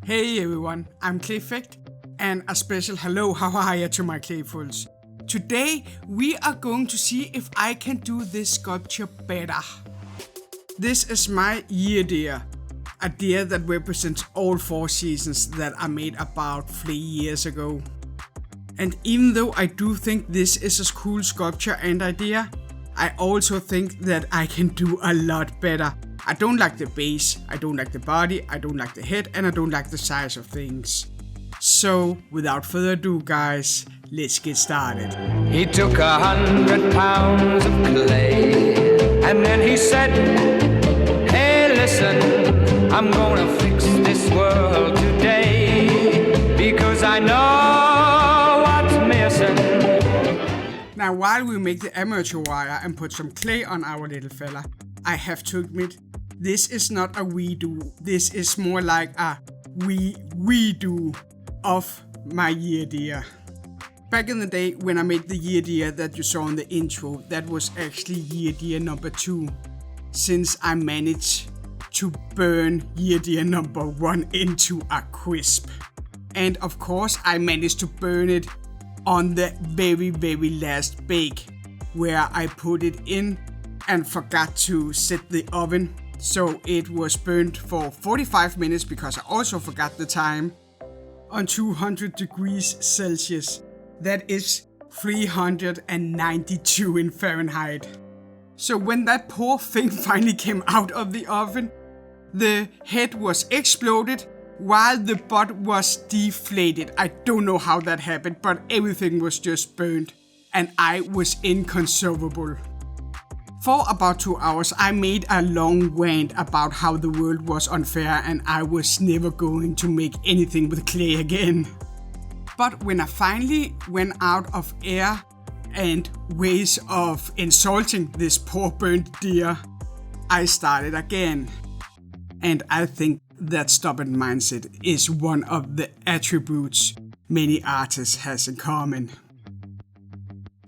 Hey everyone, I'm Clayfuls, and a special hello, how are you to my Clayfuls? Today we are going to see if I can do this sculpture better. This is my year deer, a deer that represents all 4 seasons that I made about 3 years ago. And even though I do think this is a cool sculpture and idea, I also think that I can do a lot better. I don't like the base, I don't like the body, I don't like the head, and I don't like the size of things. So, without further ado guys, let's get started. He took 100 pounds of clay, and then he said, hey listen, I'm gonna fix this world today, because I know what's missing. Now while we make the amateur wire and put some clay on our little fella, I have to admit, this is not a redo, this is more like a redo of my year deer. Back in the day when I made the year deer that you saw in the intro, that was actually year deer number 2, since I managed to burn year deer number 1 into a crisp. And of course I managed to burn it on the very last bake, where I put it in and forgot to set the oven. So it was burnt for 45 minutes because I also forgot the time, on 200 degrees Celsius. That is 392 in Fahrenheit. So when that poor thing finally came out of the oven, the head was exploded while the butt was deflated. I don't know how that happened, but everything was just burnt and I was inconsolable. For about 2 hours, I made a long rant about how the world was unfair and I was never going to make anything with clay again. But when I finally went out of air and ways of insulting this poor burnt deer, I started again. And I think that stubborn mindset is one of the attributes many artists has in common.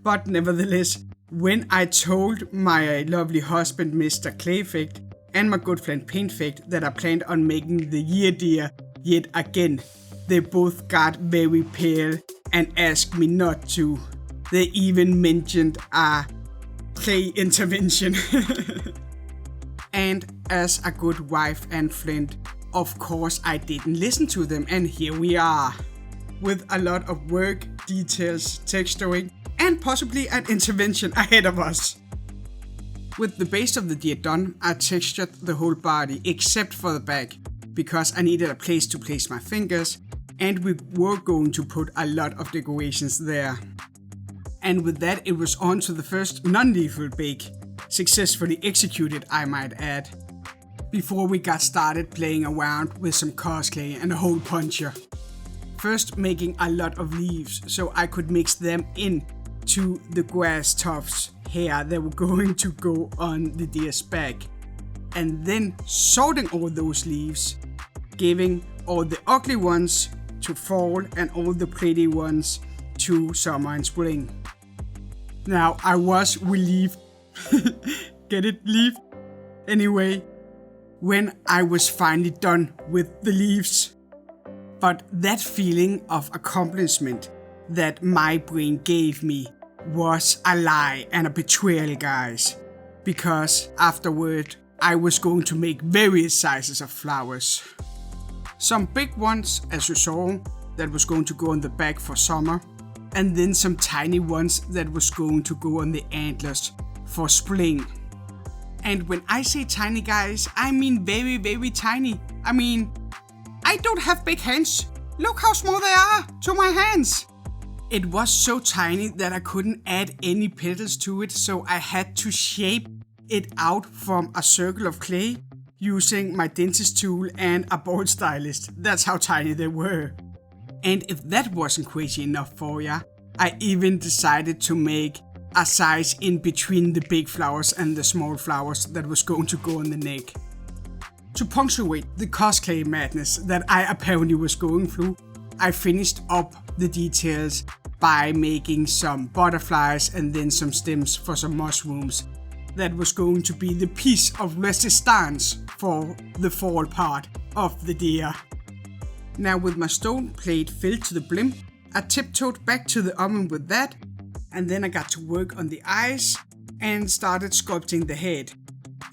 But nevertheless, when I told my lovely husband Mr. Clayfuls and my good friend Paintfuls that I planned on making the year deer yet again, they both got very pale and asked me not to. They even mentioned a clay intervention. And as a good wife and friend, of course I didn't listen to them, and here we are, with a lot of work, details, texturing, and possibly an intervention ahead of us. With the base of the deer done, I textured the whole body except for the back, because I needed a place to place my fingers, and we were going to put a lot of decorations there. And with that it was on to the first non-lethal bake, successfully executed I might add, before we got started playing around with some Cosclay and a hole puncher. First making a lot of leaves so I could mix them in to the grass tufts hair that were going to go on the deer's back, and then sorting all those leaves, giving all the ugly ones to fall and all the pretty ones to summer and spring. Now I was relieved, get it, leaf? Anyway, when I was finally done with the leaves. But that feeling of accomplishment that my brain gave me was a lie and a betrayal, guys. Because afterward, I was going to make various sizes of flowers. Some big ones, as you saw, that was going to go on the back for summer. And then some tiny ones that was going to go on the antlers for spring. And when I say tiny, guys, I mean very tiny. I mean, I don't have big hands. Look how small they are to my hands. It was so tiny that I couldn't add any petals to it, so I had to shape it out from a circle of clay using my dentist tool and a ball stylist. That's how tiny they were. And if that wasn't crazy enough for ya, I even decided to make a size in between the big flowers and the small flowers that was going to go on the neck. To punctuate the Cosclay madness that I apparently was going through, I finished up the details by making some butterflies and then some stems for some mushrooms. That was going to be the piece of resistance for the fall part of the deer. Now with my stone plate filled to the brim, I tiptoed back to the oven with that, and then I got to work on the eyes and started sculpting the head.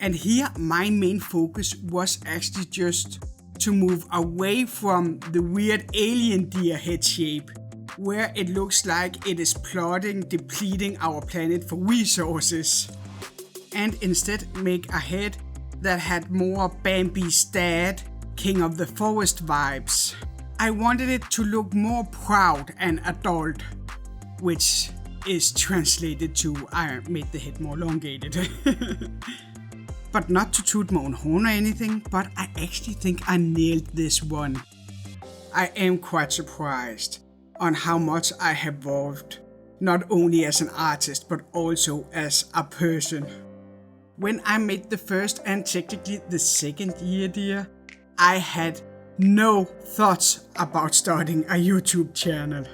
And here my main focus was actually just to move away from the weird alien deer head shape, where it looks like it is plotting depleting our planet for resources, and instead make a head that had more Bambi's dad, King of the Forest vibes. I wanted it to look more proud and adult, which is translated to I made the head more elongated. But not to toot my own horn or anything, but I actually think I nailed this one. I am quite surprised on how much I have evolved, not only as an artist but also as a person. When I made the first and technically the second year deer, I had no thoughts about starting a YouTube channel.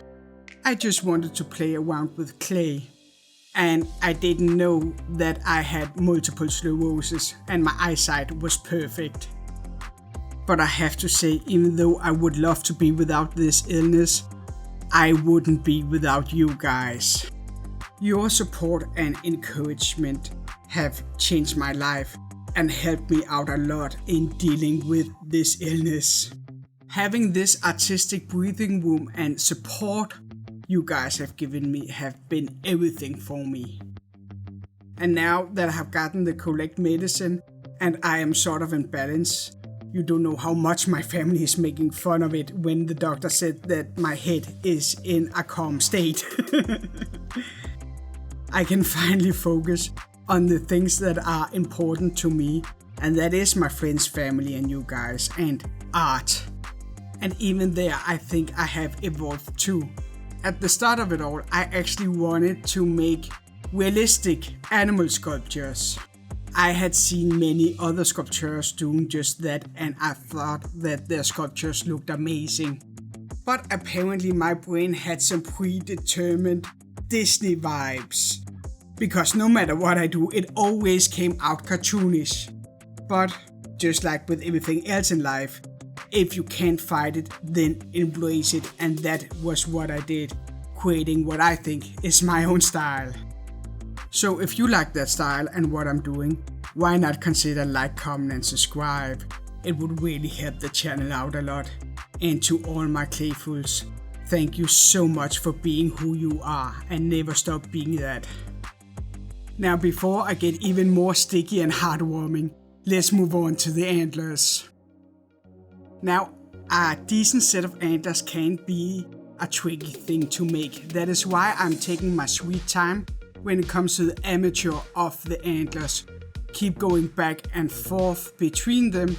I just wanted to play around with clay. And I didn't know that I had multiple sclerosis and my eyesight was perfect. But I have to say, even though I would love to be without this illness, I wouldn't be without you guys. Your support and encouragement have changed my life and helped me out a lot in dealing with this illness. Having this artistic breathing room and support you guys have given me have been everything for me. And now that I have gotten the correct medicine and I am sort of in balance, you don't know how much my family is making fun of it when the doctor said that my head is in a calm state. I can finally focus on the things that are important to me, and that is my friends, family and you guys, and art. And even there I think I have evolved too. At the start of it all, I actually wanted to make realistic animal sculptures. I had seen many other sculptors doing just that, and I thought that their sculptures looked amazing. But apparently my brain had some predetermined Disney vibes, because no matter what I do, it always came out cartoonish. But just like with everything else in life, if you can't fight it, then embrace it, and that was what I did, creating what I think is my own style. So if you like that style and what I'm doing, why not consider like, comment and subscribe? It would really help the channel out a lot. And to all my Clayfuls, thank you so much for being who you are and never stop being that. Now before I get even more sticky and heartwarming, let's move on to the antlers. Now, a decent set of antlers can be a tricky thing to make. That is why I'm taking my sweet time when it comes to the amateur of the antlers. Keep going back and forth between them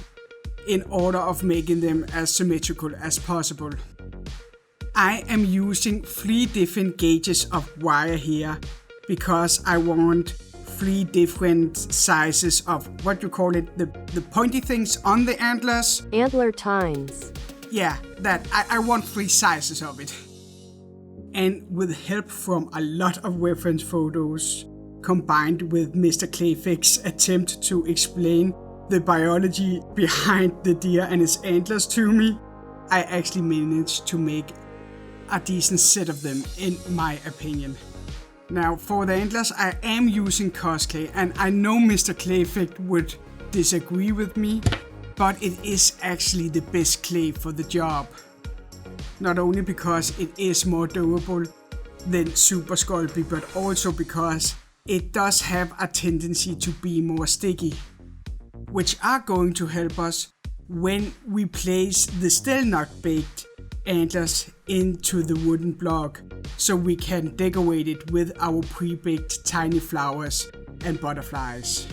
in order of making them as symmetrical as possible. I am using 3 different gauges of wire here because I want 3 different sizes of what you call it, the pointy things on the antlers. Antler tines. Yeah, that. I want 3 sizes of it. And with help from a lot of reference photos, combined with Mr. Clayfix's attempt to explain the biology behind the deer and its antlers to me, I actually managed to make a decent set of them, in my opinion. Now for the antlers I am using Cosclay, and I know Mr. Clayfix would disagree with me, but it is actually the best clay for the job. Not only because it is more durable than Super Sculpey, but also because it does have a tendency to be more sticky, which are going to help us when we place the still not baked antlers into the wooden block, so we can decorate it with our pre-baked tiny flowers and butterflies.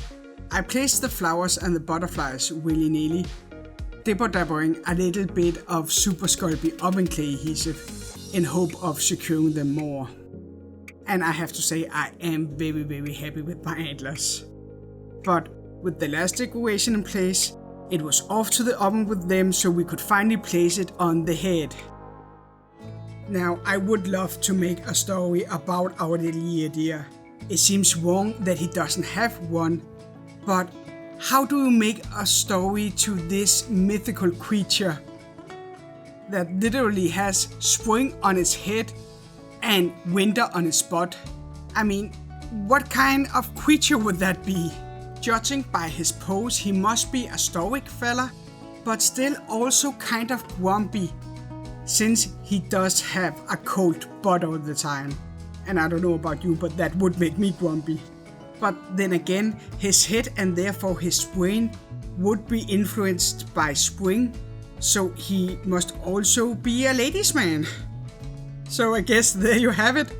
I placed the flowers and the butterflies willy-nilly, dibber-dabbering a little bit of Super Sculpey oven clay adhesive in hope of securing them more. And I have to say I am very happy with my antlers. But with the last decoration in place, it was off to the oven with them so we could finally place it on the head. Now I would love to make a story about our little year deer. It seems wrong that he doesn't have one, but how do you make a story to this mythical creature? that literally has spring on its head and winter on its butt. I mean, what kind of creature would that be? Judging by his pose, he must be a stoic fella, but still also kind of grumpy, since he does have a cold butt all the time. And I don't know about you, but that would make me grumpy. But then again, his head and therefore his brain would be influenced by spring, so he must also be a ladies' man. So I guess there you have it.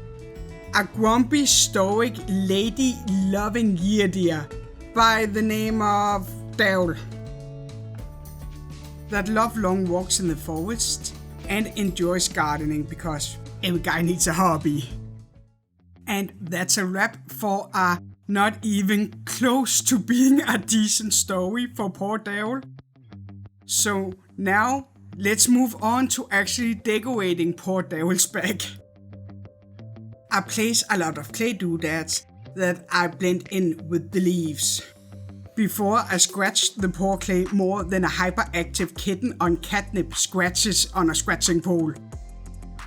A grumpy, stoic, lady-loving deer by the name of Daryl, that loves long walks in the forest and enjoys gardening because every guy needs a hobby. And that's a wrap for a not even close to being a decent story for poor Daryl. So now let's move on to actually decorating poor Daryl's back. I place a lot of clay doodads that I blend in with the leaves. Before I scratch the poor clay more than a hyperactive kitten on catnip scratches on a scratching pole.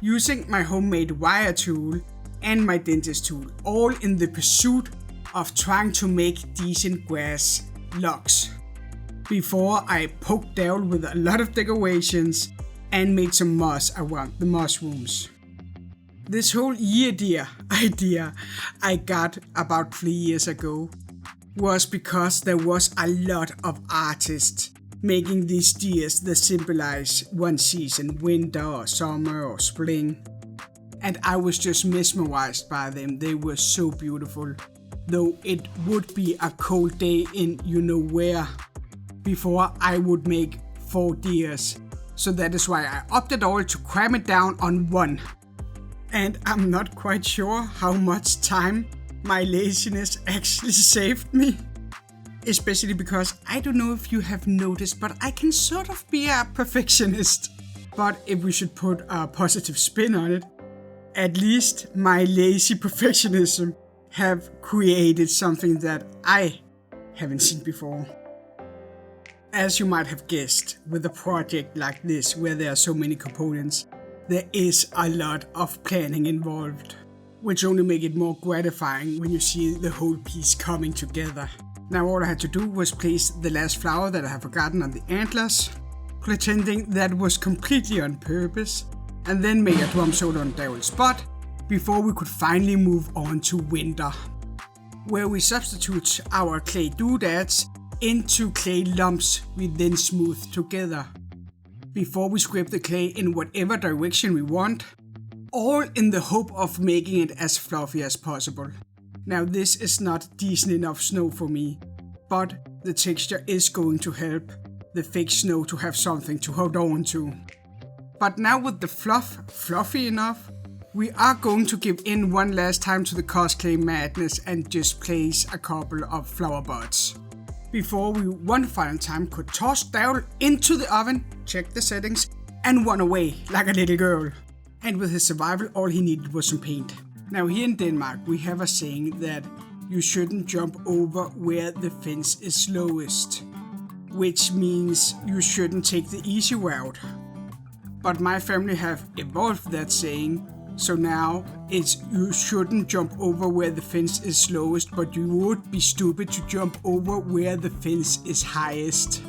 Using my homemade wire tool and my dentist tool, all in the pursuit of trying to make decent grass logs. Before I poked Daryl with a lot of decorations and made some moss around the mushrooms. This whole deer idea I got about 3 years ago was because there was a lot of artists making these deers that symbolize one season, winter or summer or spring. And I was just mesmerized by them. They were so beautiful, though it would be a cold day in you know where before I would make 4 deers. So that is why I opted all to cram it down on one. And I'm not quite sure how much time my laziness actually saved me. Especially because I don't know if you have noticed, but I can sort of be a perfectionist. But if we should put a positive spin on it, at least my lazy perfectionism have created something that I haven't seen before. As you might have guessed, with a project like this where there are so many components, there is a lot of planning involved, which only make it more gratifying when you see the whole piece coming together. Now all I had to do was place the last flower that I have forgotten on the antlers, pretending that was completely on purpose, and then make a drum solo on Daryl's spot before we could finally move on to winter, where we substitute our clay doodads into clay lumps we then smooth together, before we scrape the clay in whatever direction we want, all in the hope of making it as fluffy as possible. Now this is not decent enough snow for me, but the texture is going to help the fake snow to have something to hold on to. But now with the fluff fluffy enough, we are going to give in one last time to the Cosclay madness and just place a couple of flower buds. Before we one final time could toss Daryl into the oven, check the settings, and run away like a little girl. And with his survival, all he needed was some paint. Now here in Denmark, we have a saying that you shouldn't jump over where the fence is slowest, which means you shouldn't take the easy route. But my family have evolved that saying, so now it's you shouldn't jump over where the fence is slowest, but you would be stupid to jump over where the fence is highest.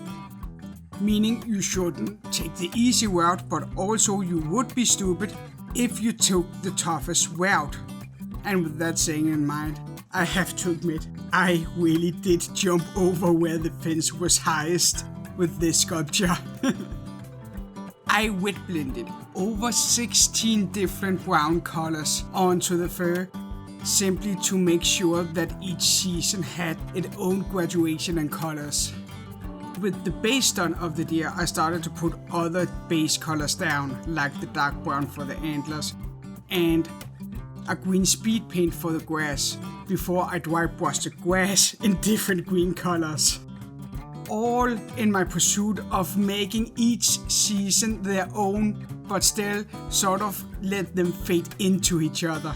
Meaning you shouldn't take the easy route, but also you would be stupid if you took the toughest route. And with that saying in mind, I have to admit, I really did jump over where the fence was highest with this sculpture. I wet blended over 16 different brown colors onto the fur, simply to make sure that each season had its own graduation and colors. With the base done of the deer, I started to put other base colors down, like the dark brown for the antlers and a green speed paint for the grass, before I dry brushed the grass in different green colors. All in my pursuit of making each season their own, but still sort of let them fade into each other.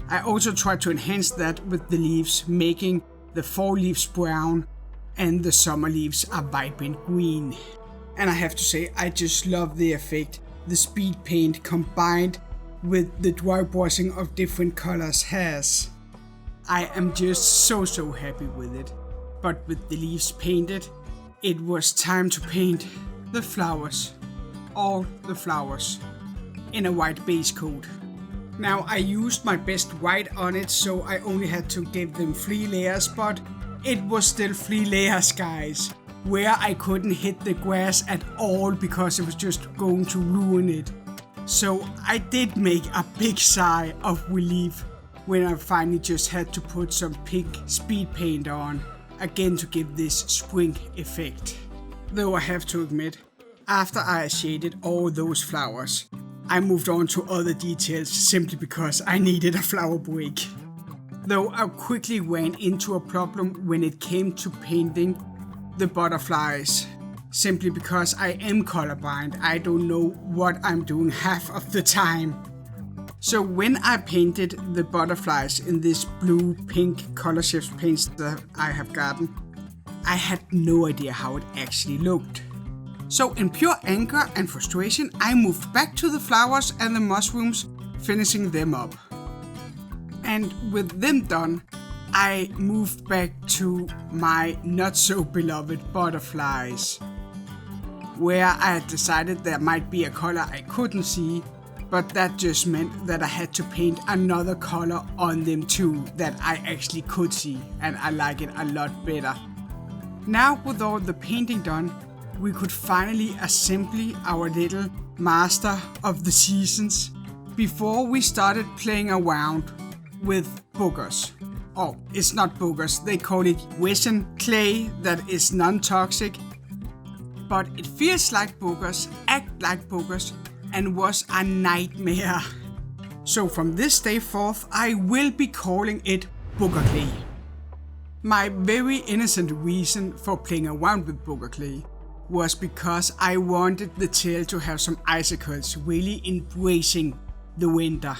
I also tried to enhance that with the leaves, making the fall leaves brown and the summer leaves a vibrant green. And I have to say, I just love the effect the speed paint combined with the dry brushing of different colors has. I am just so happy with it. But with the leaves painted, it was time to paint the flowers. All the flowers. In a white base coat. Now I used my best white on it, so I only had to give them 3 layers, but it was still 3 layers, guys. Where I couldn't hit the grass at all because it was just going to ruin it. So I did make a big sigh of relief when I finally just had to put some pink speed paint on, again to give this spring effect. Though I have to admit, after I shaded all those flowers, I moved on to other details simply because I needed a flower break. Though I quickly ran into a problem when it came to painting the butterflies. Simply because I am colorblind, I don't know what I'm doing half of the time. So when I painted the butterflies in this blue-pink color shift paints that I have gotten, I had no idea how it actually looked. So in pure anger and frustration, I moved back to the flowers and the mushrooms, finishing them up. And with them done, I moved back to my not so beloved butterflies, where I had decided there might be a color I couldn't see, but that just meant that I had to paint another color on them too that I actually could see, and I like it a lot better. Now with all the painting done, we could finally assemble our little master of the seasons before we started playing around with boogers. Oh, it's not boogers, they call it resin clay that is non-toxic. But it feels like boogers, act like boogers, and was a nightmare. So from this day forth, I will be calling it Polymerclay. My very innocent reason for playing around with Polymerclay was because I wanted the tail to have some icicles, really embracing the winter.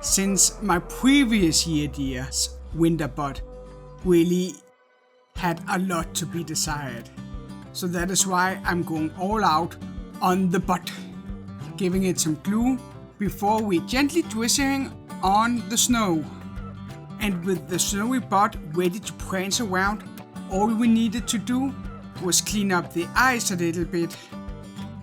Since my previous year's winter bud really had a lot to be desired. So that is why I'm going all out on the bud, giving it some glue before we gently drizzling on the snow. And with the snowy bud ready to prance around, all we needed to do was clean up the ice a little bit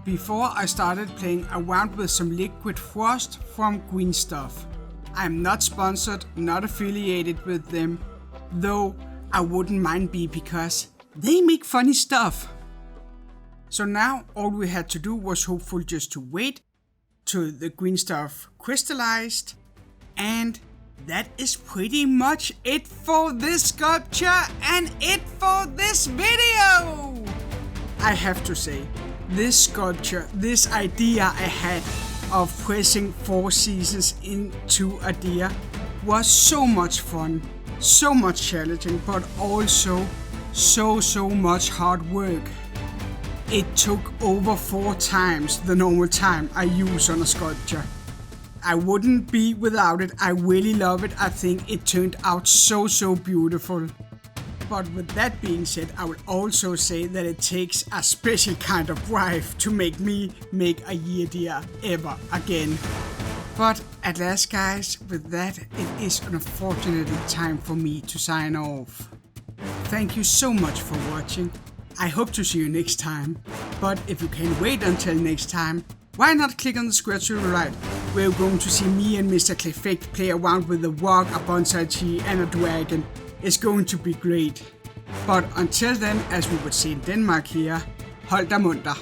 before I started playing around with some liquid frost from Green Stuff. I'm not sponsored, not affiliated with them, though I wouldn't mind be because they make funny stuff. So now all we had to do was hopefully just to wait till the green stuff crystallized, and that is pretty much it for this sculpture and it for this video. I have to say, this sculpture, this idea I had of pressing 4 seasons into a deer was so much fun, so much challenging, but also so much hard work. It took over 4 times the normal time I use on a sculpture. I wouldn't be without it. I really love it. I think it turned out so beautiful. But with that being said, I would also say that it takes a special kind of wife to make me make a year deer ever again. But at last, guys, with that, it is unfortunately time for me to sign off. Thank you so much for watching. I hope to see you next time. But if you can wait until next time, why not click on the square to the right, where you're going to see me and Mr. Clayfuls play around with a rock, a bonsai tree and a dragon. It's going to be great. But until then, as we would say in Denmark here, hold dig munter.